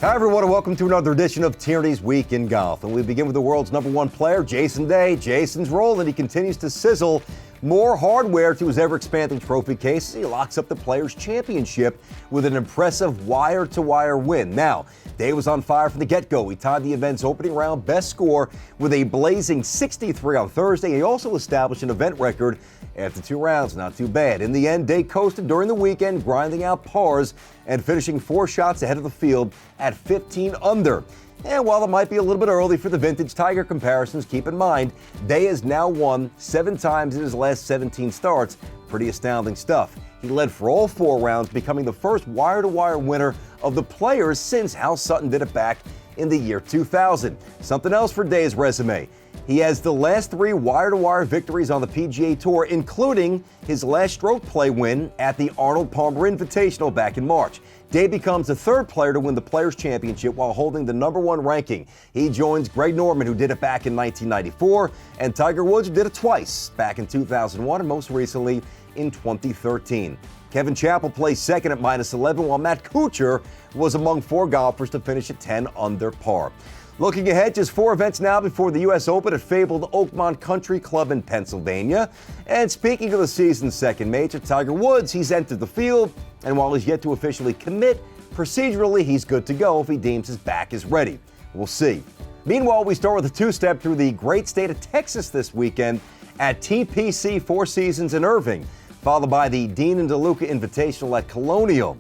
Hi everyone, and welcome to another edition of Tierney's Week in Golf. And we begin with the world's #1 player, Jason Day. Jason's rolling. He continues to sizzle more hardware to his ever-expanding trophy case. He locks up the Players' Championship with an impressive wire-to-wire win. Now, Day was on fire from the get-go. He tied the event's opening round best score with a blazing 63 on Thursday. He also established an event record after 2 rounds. Not too bad. In the end, Day coasted during the weekend, grinding out pars and finishing 4 shots ahead of the field at 15 under. And while it might be a little bit early for the vintage Tiger comparisons, keep in mind, Day has now won 7 times in his last 17 starts. Pretty astounding stuff. He led for all 4 rounds, becoming the first wire-to-wire winner of the Players since Hal Sutton did it back in the year 2000. Something else for Day's resume. He has the last 3 wire-to-wire victories on the PGA Tour, including his last stroke play win at the Arnold Palmer Invitational back in March. Day becomes the 3rd player to win the Players' Championship while holding the #1 ranking. He joins Greg Norman, who did it back in 1994, and Tiger Woods, who did it twice, back in 2001 and most recently in 2013. Kevin Chappell placed second at -11, while Matt Kuchar was among 4 golfers to finish at 10 under par. Looking ahead, just 4 events now before the U.S. Open at fabled Oakmont Country Club in Pennsylvania. And speaking of the season's second major, Tiger Woods, he's entered the field, and while he's yet to officially commit, procedurally he's good to go if he deems his back is ready. We'll see. Meanwhile, we start with a 2-step through the great state of Texas this weekend at TPC Four Seasons in Irving, followed by the Dean and DeLuca Invitational at Colonial.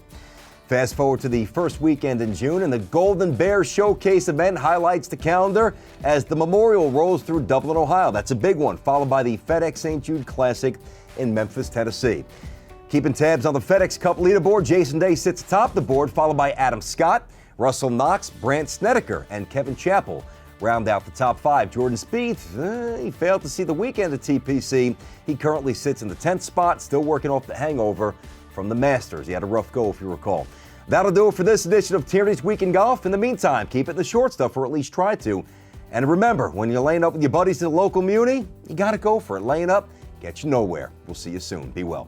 Fast forward to the first weekend in June, and the Golden Bear Showcase event highlights the calendar as the Memorial rolls through Dublin, Ohio. That's a big one, followed by the FEDEX St. Jude Classic in Memphis, Tennessee. Keeping tabs on the FedEx Cup leaderboard, Jason Day sits atop the board, followed by Adam Scott, Russell Knox, Brandt Snedeker, and Kevin Chappell round out the top 5. Jordan Spieth, he failed to see the weekend at TPC. He currently sits in the 10th spot, still working off the hangover from the Masters. He had a rough go, if you recall. That'll do it for this edition of Tierney's Week in Golf. In the meantime, keep it in the short stuff, or at least try to. And remember, when you're laying up with your buddies at the local muni, you got to go for it. Laying up gets you nowhere. We'll see you soon. Be well.